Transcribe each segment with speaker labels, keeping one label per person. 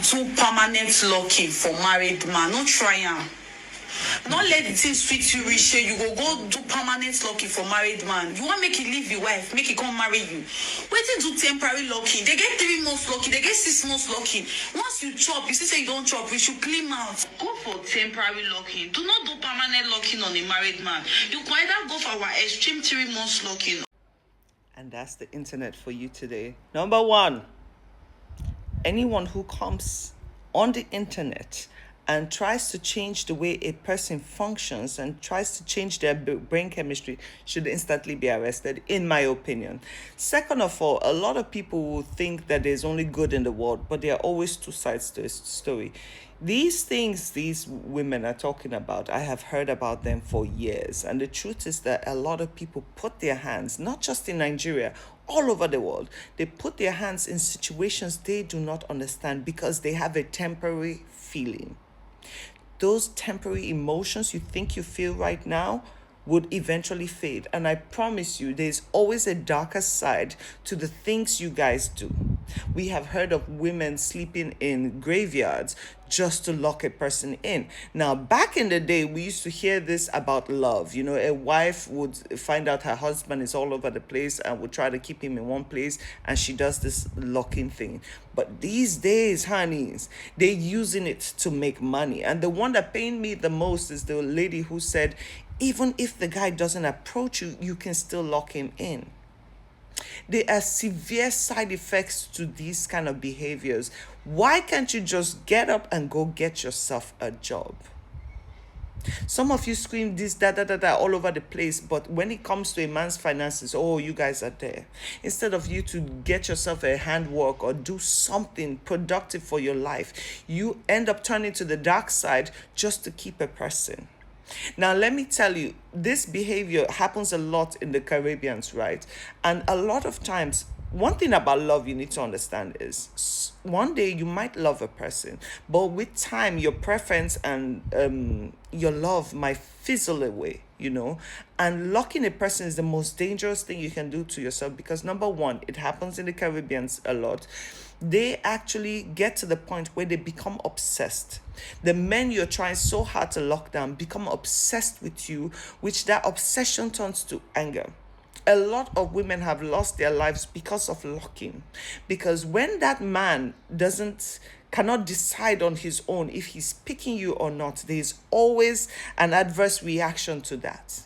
Speaker 1: do permanent locking for married man. No try am. Not let the thing sweet you reach you go do permanent locking for married man. You want make he leave your wife, make he come marry you. Wetin do temporary locking? They get 3 months locking, they get 6 months locking. Once you chop, you see say you don't chop, we should clean out. Go for temporary locking. Do not do permanent locking on a married man. You can either go for our extreme 3 months locking.
Speaker 2: And that's the internet for you today. Number 1, anyone who comes on the internet and tries to change the way a person functions and tries to change their brain chemistry should instantly be arrested, in my opinion. Second of all, a lot of people will think that there's only good in the world, but there are always 2 sides to a story. These things these women are talking about, I have heard about them for years. And the truth is that a lot of people put their hands, not just in Nigeria, all over the world, they put their hands in situations they do not understand because they have a temporary feeling. Those temporary emotions you think you feel right now would eventually fade. And I promise you, there's always a darker side to the things you guys do. We have heard of women sleeping in graveyards just to lock a person in. Now, back in the day, we used to hear this about love. You know, a wife would find out her husband is all over the place and would try to keep him in one place, and she does this locking thing. But these days, honeys, they're using it to make money. And the one that pained me the most is the lady who said, even if the guy doesn't approach you, you can still lock him in. There are severe side effects to these kind of behaviors. Why can't you just get up and go get yourself a job? Some of you scream this, all over the place, but when it comes to a man's finances, oh, you guys are there. Instead of you to get yourself a handwork or do something productive for your life, you end up turning to the dark side just to keep a person. Now, let me tell you, this behavior happens a lot in the Caribbeans, right? And a lot of times, one thing about love you need to understand is one day you might love a person, but with time, your preference and your love might fizzle away, you know? And locking a person is the most dangerous thing you can do to yourself because, number 1, it happens in the Caribbeans a lot. They actually get to the point where they become obsessed. The men you're trying so hard to lock down become obsessed with you, which that obsession turns to anger. A lot of women have lost their lives because of locking. Because when that man cannot decide on his own if he's picking you or not, there's always an adverse reaction to that.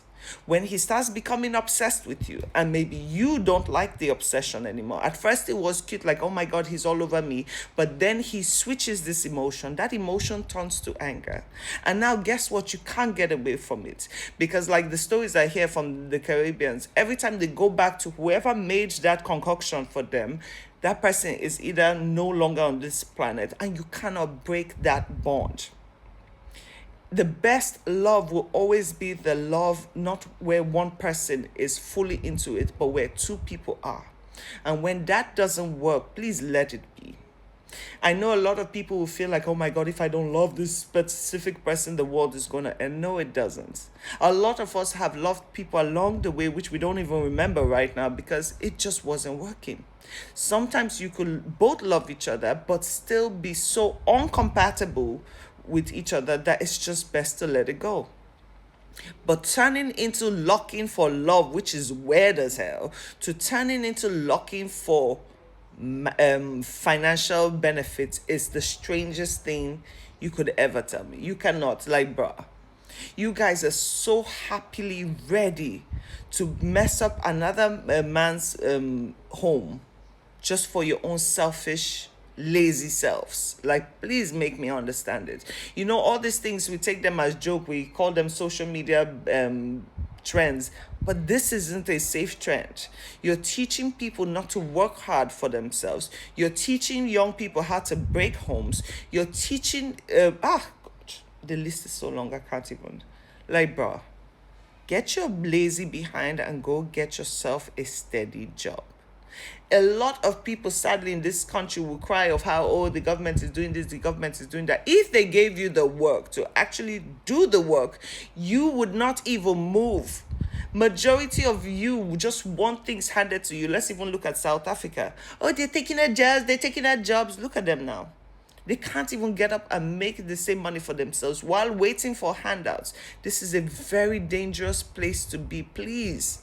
Speaker 2: When he starts becoming obsessed with you and maybe you don't like the obsession anymore. At first it was cute, like, oh my God, he's all over me. But then he switches this emotion. That emotion turns to anger. And now guess what? You can't get away from it. Because like the stories I hear from the Caribbeans, every time they go back to whoever made that concoction for them, that person is either no longer on this planet and you cannot break that bond. The best love will always be the love not where one person is fully into it, but where 2 people are. And when that doesn't work, please let it be. I know a lot of people will feel like, oh my God, if I don't love this specific person, the world is going to end. No, it doesn't. A lot of us have loved people along the way, which we don't even remember right now because it just wasn't working. Sometimes you could both love each other, but still be so incompatible with each other that it's just best to let it go. But turning into locking for love, which is weird as hell, to turning into locking for financial benefits is the strangest thing you could ever tell me. You cannot, like, bruh. You guys are so happily ready to mess up another man's home just for your own selfish lazy selves. Like, please make me understand it. You know, all these things, we take them as joke, we call them social media trends, but this isn't a safe trend. You're teaching people not to work hard for themselves. You're teaching young people how to break homes. You're teaching God, the list is so long I can't even, like, bro, get your lazy behind and go get yourself a steady job. A lot of people, sadly, in this country will cry of how, oh, the government is doing this, the government is doing that. If they gave you the work to actually do the work, you would not even move. Majority of you just want things handed to you. Let's even look at South Africa. Oh, they're taking our jobs, Look at them now. They can't even get up and make the same money for themselves while waiting for handouts. This is a very dangerous place to be. Please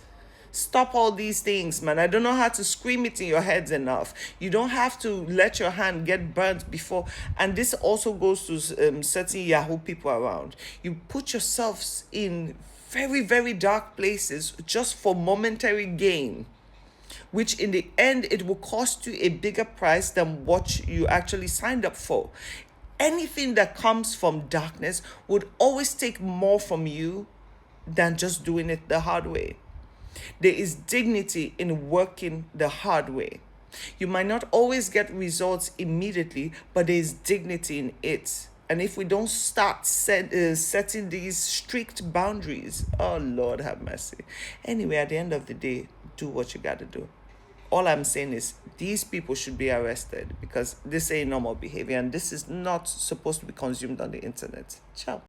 Speaker 2: stop all these things, man. I don't know how to scream it in your heads enough. You don't have to let your hand get burnt before. And this also goes to certain Yahoo people around. You put yourselves in very, very dark places just for momentary gain, which in the end it will cost you a bigger price than what you actually signed up for. Anything that comes from darkness would always take more from you than just doing it the hard way. There is dignity in working the hard way. You might not always get results immediately, but there is dignity in it. And if we don't start setting these strict boundaries, oh Lord have mercy. Anyway, at the end of the day, do what you got to do. All I'm saying is these people should be arrested because this ain't normal behavior and this is not supposed to be consumed on the internet. Ciao.